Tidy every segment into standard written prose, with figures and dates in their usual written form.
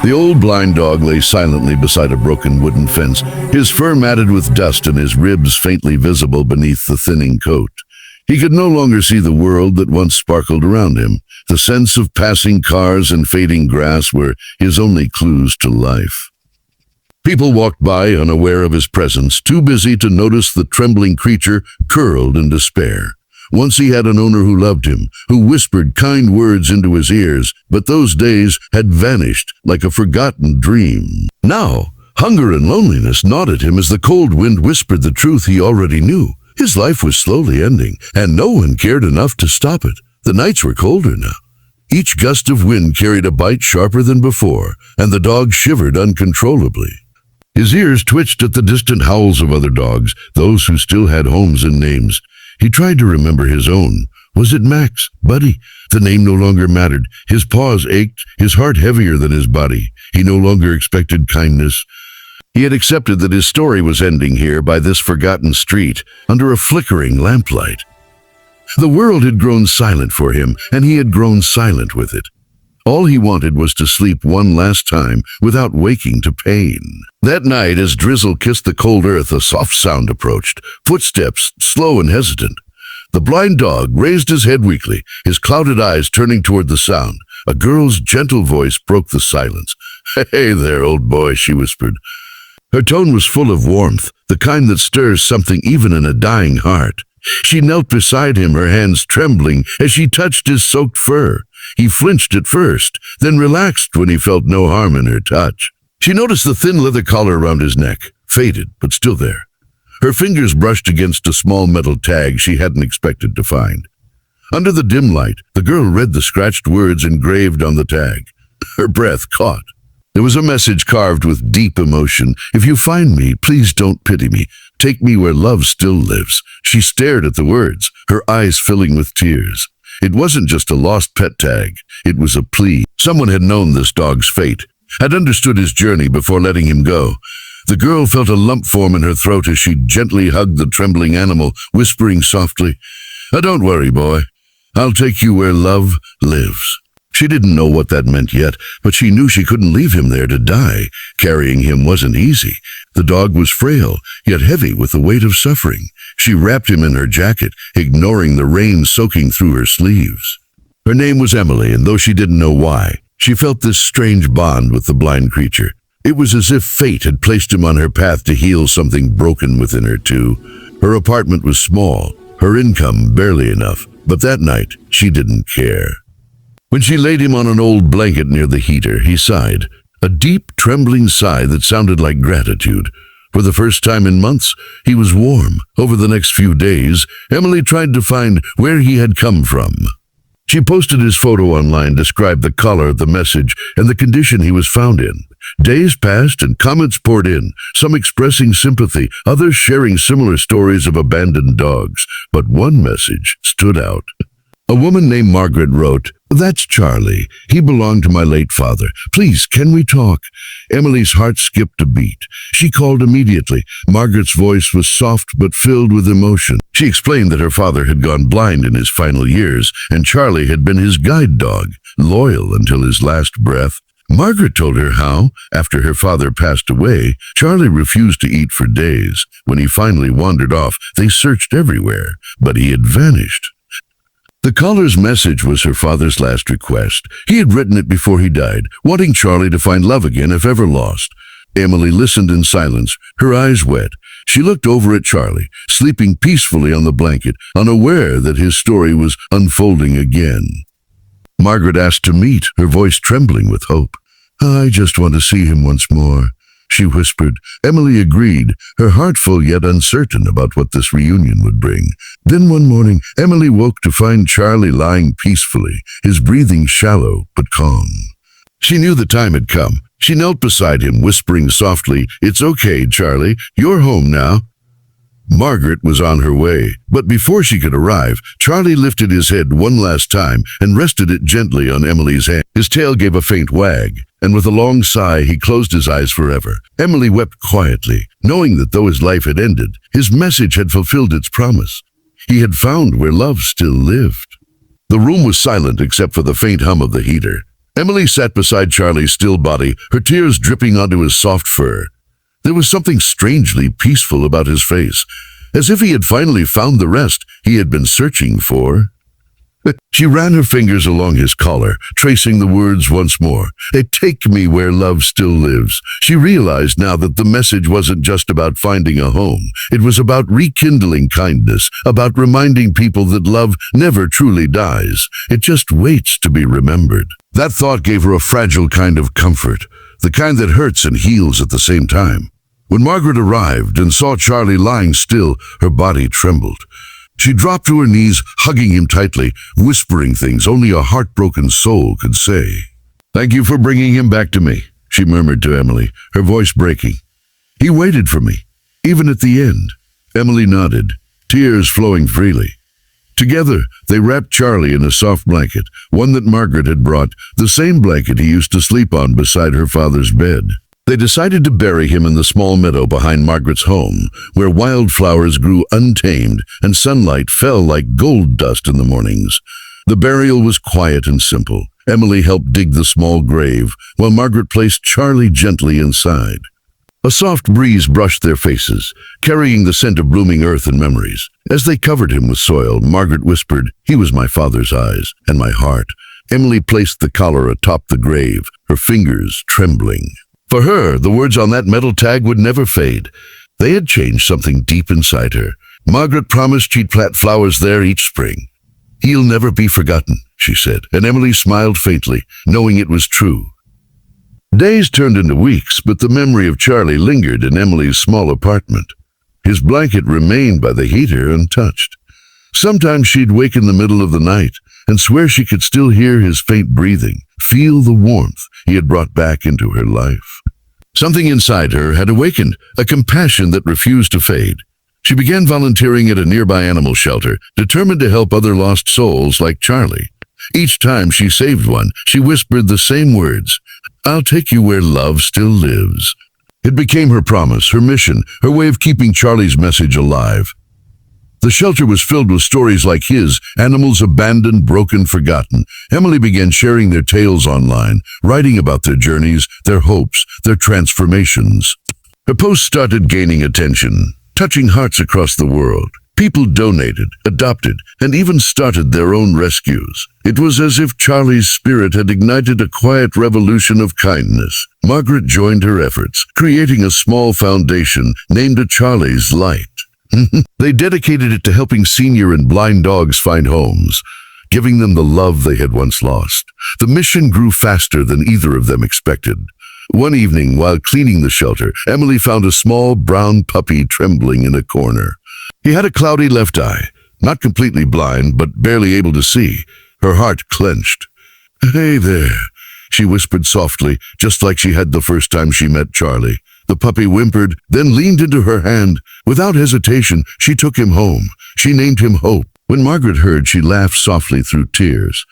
The old blind dog lay silently beside a broken wooden fence, his fur matted with dust and his ribs faintly visible beneath the thinning coat. He could no longer see the world that once sparkled around him. The sense of passing cars and fading grass were his only clues to life. People walked by, unaware of his presence, too busy to notice the trembling creature curled in despair. Once he had an owner who loved him, who whispered kind words into his ears, but those days had vanished like a forgotten dream. Now, hunger and loneliness gnawed at him as the cold wind whispered the truth he already knew. His life was slowly ending, and no one cared enough to stop it. The nights were colder now. Each gust of wind carried a bite sharper than before, and the dog shivered uncontrollably. His ears twitched at the distant howls of other dogs, those who still had homes and names. He tried to remember his own. Was it Max? Buddy? The name no longer mattered. His paws ached, his heart heavier than his body. He no longer expected kindness. He had accepted that his story was ending here by this forgotten street, under a flickering lamplight. The world had grown silent for him, and he had grown silent with it. All he wanted was to sleep one last time without waking to pain. That night, as drizzle kissed the cold earth, a soft sound approached, footsteps slow and hesitant. The blind dog raised his head weakly, his clouded eyes turning toward the sound. A girl's gentle voice broke the silence. "Hey there, old boy," she whispered. Her tone was full of warmth, the kind that stirs something even in a dying heart. She knelt beside him, her hands trembling as she touched his soaked fur. He flinched at first, then relaxed when he felt no harm in her touch. She noticed the thin leather collar around his neck, faded but still there. Her fingers brushed against a small metal tag she hadn't expected to find. Under the dim light, the girl read the scratched words engraved on the tag. Her breath caught. There was a message carved with deep emotion. "If you find me, please don't pity me. Take me where love still lives." She stared at the words, her eyes filling with tears. It wasn't just a lost pet tag. It was a plea. Someone had known this dog's fate, had understood his journey before letting him go. The girl felt a lump form in her throat as she gently hugged the trembling animal, whispering softly, "Don't worry, boy. I'll take you where love lives." She didn't know what that meant yet, but she knew she couldn't leave him there to die. Carrying him wasn't easy. The dog was frail, yet heavy with the weight of suffering. She wrapped him in her jacket, ignoring the rain soaking through her sleeves. Her name was Emily, and though she didn't know why, she felt this strange bond with the blind creature. It was as if fate had placed him on her path to heal something broken within her too. Her apartment was small, her income barely enough, but that night she didn't care. When she laid him on an old blanket near the heater, he sighed, a deep, trembling sigh that sounded like gratitude. For the first time in months, he was warm. Over the next few days, Emily tried to find where he had come from. She posted his photo online, described the color, the message, and the condition he was found in. Days passed and comments poured in, some expressing sympathy, others sharing similar stories of abandoned dogs. But one message stood out. A woman named Margaret wrote, "That's Charlie. He belonged to my late father. Please, can we talk?" Emily's heart skipped a beat. She called immediately. Margaret's voice was soft but filled with emotion. She explained that her father had gone blind in his final years, and Charlie had been his guide dog, loyal until his last breath. Margaret told her how, after her father passed away, Charlie refused to eat for days. When he finally wandered off, they searched everywhere, but he had vanished. The caller's message was her father's last request. He had written it before he died, wanting Charlie to find love again if ever lost. Emily listened in silence, her eyes wet. She looked over at Charlie, sleeping peacefully on the blanket, unaware that his story was unfolding again. Margaret asked to meet, her voice trembling with hope. "I just want to see him once more," she whispered. Emily agreed, her heart full yet uncertain about what this reunion would bring. Then one morning, Emily woke to find Charlie lying peacefully, his breathing shallow but calm. She knew the time had come. She knelt beside him, whispering softly, "It's okay, Charlie. You're home now." Margaret was on her way, but before she could arrive, Charlie lifted his head one last time and rested it gently on Emily's hand. His tail gave a faint wag, and with a long sigh, he closed his eyes forever. Emily wept quietly, knowing that though his life had ended, his message had fulfilled its promise. He had found where love still lived. The room was silent except for the faint hum of the heater. Emily sat beside Charlie's still body, her tears dripping onto his soft fur. There was something strangely peaceful about his face, as if he had finally found the rest he had been searching for. She ran her fingers along his collar, tracing the words once more. Take me where love still lives. She realized now that the message wasn't just about finding a home. It was about rekindling kindness, about reminding people that love never truly dies. It just waits to be remembered. That thought gave her a fragile kind of comfort, the kind that hurts and heals at the same time. When Margaret arrived and saw Charlie lying still, her body trembled. She dropped to her knees, hugging him tightly, whispering things only a heartbroken soul could say. "Thank you for bringing him back to me," she murmured to Emily, her voice breaking. "He waited for me, even at the end." Emily nodded, tears flowing freely. Together, they wrapped Charlie in a soft blanket, one that Margaret had brought, the same blanket he used to sleep on beside her father's bed. They decided to bury him in the small meadow behind Margaret's home, where wildflowers grew untamed and sunlight fell like gold dust in the mornings. The burial was quiet and simple. Emily helped dig the small grave, while Margaret placed Charlie gently inside. A soft breeze brushed their faces, carrying the scent of blooming earth and memories. As they covered him with soil, Margaret whispered, "He was my father's eyes and my heart." Emily placed the collar atop the grave, her fingers trembling. For her, the words on that metal tag would never fade. They had changed something deep inside her. Margaret promised she'd plant flowers there each spring. "He'll never be forgotten," she said, and Emily smiled faintly, knowing it was true. Days turned into weeks, but the memory of Charlie lingered in Emily's small apartment. His blanket remained by the heater untouched. Sometimes she'd wake in the middle of the night and swear she could still hear his faint breathing, feel the warmth he had brought back into her life. Something inside her had awakened, a compassion that refused to fade. She began volunteering at a nearby animal shelter, determined to help other lost souls like Charlie. Each time she saved one, she whispered the same words, "I'll take you where love still lives." It became her promise, her mission, her way of keeping Charlie's message alive. The shelter was filled with stories like his, animals abandoned, broken, forgotten. Emily began sharing their tales online, writing about their journeys, their hopes, their transformations. Her posts started gaining attention, touching hearts across the world. People donated, adopted, and even started their own rescues. It was as if Charlie's spirit had ignited a quiet revolution of kindness. Margaret joined her efforts, creating a small foundation named A Charlie's Light. They dedicated it to helping senior and blind dogs find homes, giving them the love they had once lost. The mission grew faster than either of them expected. One evening, while cleaning the shelter, Emily found a small brown puppy trembling in a corner. He had a cloudy left eye, not completely blind, but barely able to see. Her heart clenched. "Hey there," she whispered softly, just like she had the first time she met Charlie. The puppy whimpered, then leaned into her hand. Without hesitation, she took him home. She named him Hope. When Margaret heard, she laughed softly through tears.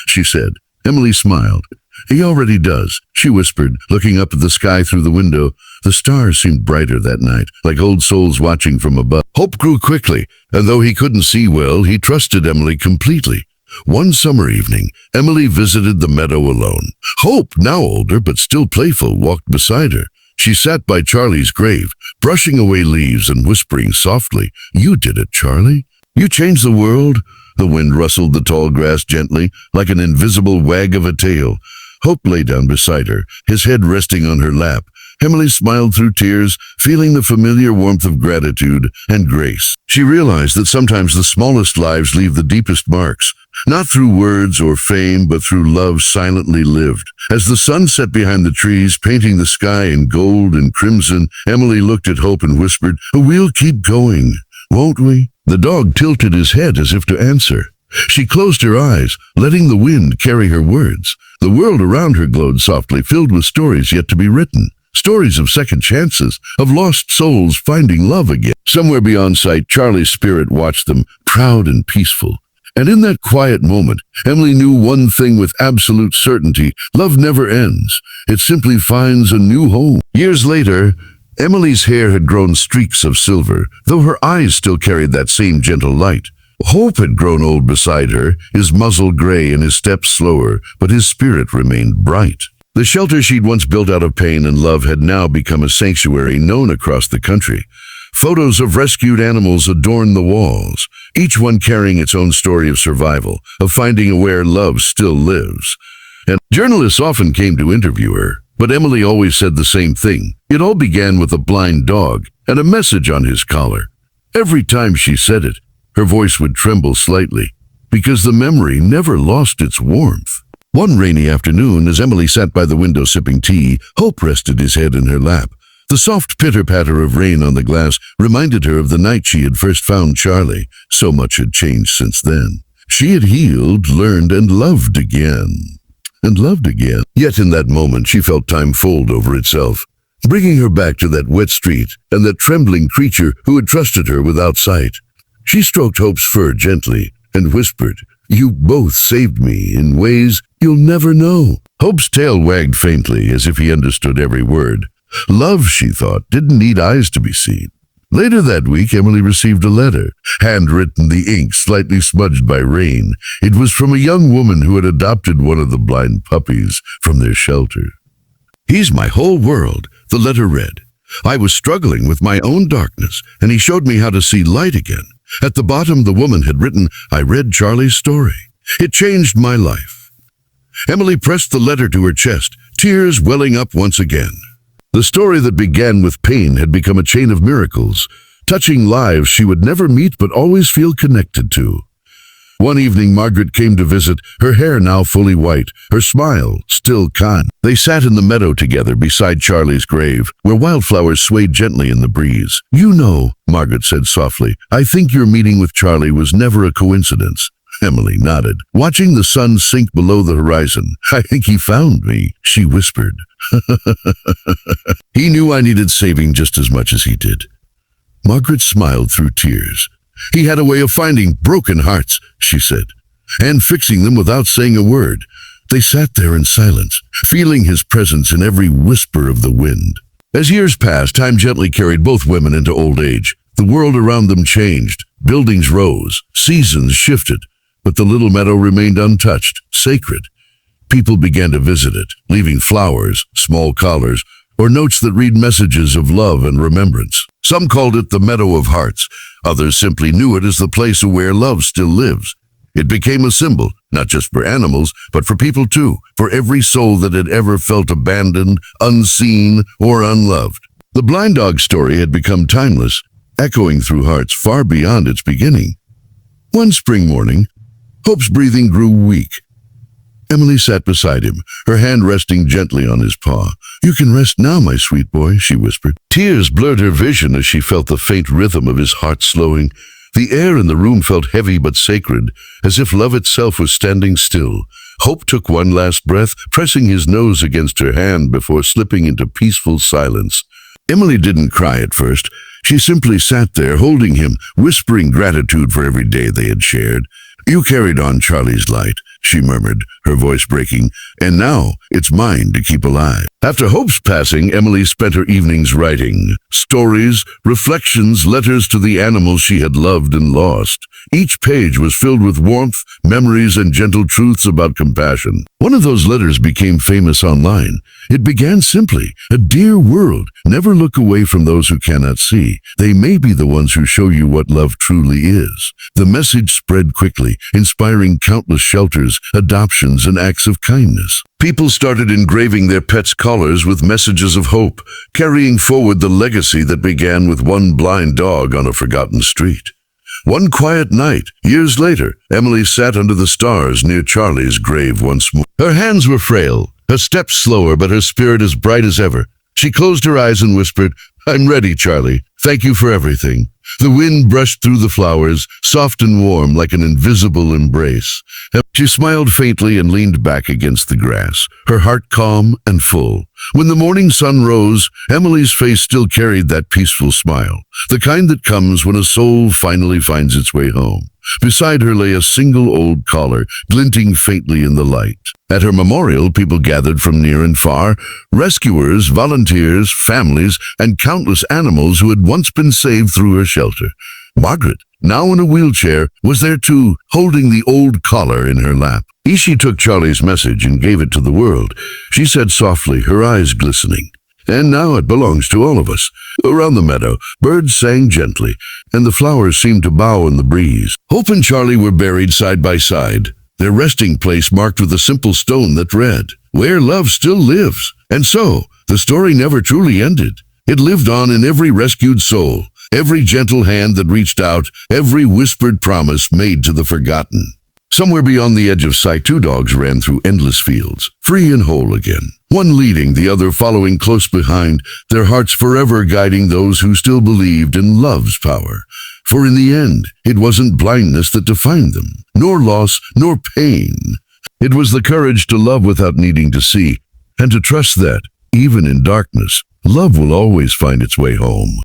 She said. Emily smiled. "He already does," she whispered, looking up at the sky through the window. The stars seemed brighter that night, like old souls watching from above. Hope grew quickly, and though he couldn't see well, he trusted Emily completely. One summer evening, Emily visited the meadow alone. Hope, now older but still playful, walked beside her. She sat by Charlie's grave, brushing away leaves and whispering softly, "You did it, Charlie. You changed the world." The wind rustled the tall grass gently, like an invisible wag of a tail. Hope lay down beside her, his head resting on her lap. Emily smiled through tears, feeling the familiar warmth of gratitude and grace. She realized that sometimes the smallest lives leave the deepest marks, not through words or fame, but through love silently lived. As the sun set behind the trees, painting the sky in gold and crimson, Emily looked at Hope and whispered, "We'll keep going, won't we?" The dog tilted his head as if to answer. She closed her eyes, letting the wind carry her words. The world around her glowed softly, filled with stories yet to be written. Stories of second chances, of lost souls finding love again. Somewhere beyond sight, Charlie's spirit watched them, proud and peaceful. And in that quiet moment, Emily knew one thing with absolute certainty: love never ends. It simply finds a new home. Years later, Emily's hair had grown streaks of silver, though her eyes still carried that same gentle light. Hope had grown old beside her, his muzzle gray and his steps slower, but his spirit remained bright. The shelter she'd once built out of pain and love had now become a sanctuary known across the country. Photos of rescued animals adorned the walls, each one carrying its own story of survival, of finding where love still lives. And journalists often came to interview her, but Emily always said the same thing. It all began with a blind dog and a message on his collar. Every time she said it, her voice would tremble slightly, because the memory never lost its warmth. One rainy afternoon, as Emily sat by the window sipping tea, Hope rested his head in her lap. The soft pitter-patter of rain on the glass reminded her of the night she had first found Charlie. So much had changed since then. She had healed, learned, and loved again. And loved again. Yet in that moment she felt time fold over itself, bringing her back to that wet street and that trembling creature who had trusted her without sight. She stroked Hope's fur gently and whispered, "You both saved me in ways you'll never know." Hope's tail wagged faintly as if he understood every word. Love, she thought, didn't need eyes to be seen. Later that week, Emily received a letter, handwritten, the ink slightly smudged by rain. It was from a young woman who had adopted one of the blind puppies from their shelter. "He's my whole world," the letter read. "I was struggling with my own darkness, and he showed me how to see light again." At the bottom, the woman had written, "I read Charlie's story. It changed my life." Emily pressed the letter to her chest, tears welling up once again. The story that began with pain had become a chain of miracles, touching lives she would never meet but always feel connected to. One evening, Margaret came to visit, her hair now fully white, her smile still kind. They sat in the meadow together beside Charlie's grave, where wildflowers swayed gently in the breeze. "You know," Margaret said softly, "I think your meeting with Charlie was never a coincidence." Emily nodded, watching the sun sink below the horizon. "I think he found me," she whispered. "He knew I needed saving just as much as he did." Margaret smiled through tears. "He had a way of finding broken hearts," she said, "and fixing them without saying a word." They sat there in silence, feeling his presence in every whisper of the wind. As years passed, time gently carried both women into old age. The world around them changed. Buildings rose, seasons shifted, but the little meadow remained untouched, sacred. People began to visit it, leaving flowers, small collars, or notes that read messages of love and remembrance. Some called it the Meadow of Hearts. Others simply knew it as the place where love still lives. It became a symbol, not just for animals, but for people too, for every soul that had ever felt abandoned, unseen, or unloved. The blind dog story had become timeless, echoing through hearts far beyond its beginning. One spring morning, Hope's breathing grew weak. Emily sat beside him, her hand resting gently on his paw. "You can rest now, my sweet boy," she whispered. Tears blurred her vision as she felt the faint rhythm of his heart slowing. The air in the room felt heavy but sacred, as if love itself was standing still. Hope took one last breath, pressing his nose against her hand before slipping into peaceful silence. Emily didn't cry at first. She simply sat there, holding him, whispering gratitude for every day they had shared. "You carried on Charlie's light," she murmured, her voice breaking, "and now it's mine to keep alive." After Hope's passing, Emily spent her evenings writing. Stories, reflections, letters to the animals she had loved and lost. Each page was filled with warmth, memories, and gentle truths about compassion. One of those letters became famous online. It began simply, "A dear world, never look away from those who cannot see. They may be the ones who show you what love truly is." The message spread quickly, inspiring countless shelters, adoptions, and acts of kindness. People started engraving their pets' collars with messages of hope, carrying forward the legacy that began with one blind dog on a forgotten street. One quiet night, years later, Emily sat under the stars near Charlie's grave once more. Her hands were frail, her steps slower, but her spirit as bright as ever. She closed her eyes and whispered, "I'm ready, Charlie. Thank you for everything." The wind brushed through the flowers, soft and warm like an invisible embrace. She smiled faintly and leaned back against the grass, her heart calm and full. When the morning sun rose, Emily's face still carried that peaceful smile, the kind that comes when a soul finally finds its way home. Beside her lay a single old collar, glinting faintly in the light. At her memorial, people gathered from near and far, rescuers, volunteers, families, and countless animals who had once been saved through her shelter. Margaret, now in a wheelchair, was there too, holding the old collar in her lap. Ishi took Charlie's message and gave it to the world. She said softly, her eyes glistening, "And now it belongs to all of us." Around the meadow, birds sang gently, and the flowers seemed to bow in the breeze. Hope and Charlie were buried side by side, their resting place marked with a simple stone that read, "Where love still lives." And so, the story never truly ended. It lived on in every rescued soul, every gentle hand that reached out, every whispered promise made to the forgotten. Somewhere beyond the edge of sight, two dogs ran through endless fields, free and whole again. One leading, the other following close behind, their hearts forever guiding those who still believed in love's power. For in the end, it wasn't blindness that defined them, nor loss, nor pain. It was the courage to love without needing to see, and to trust that, even in darkness, love will always find its way home.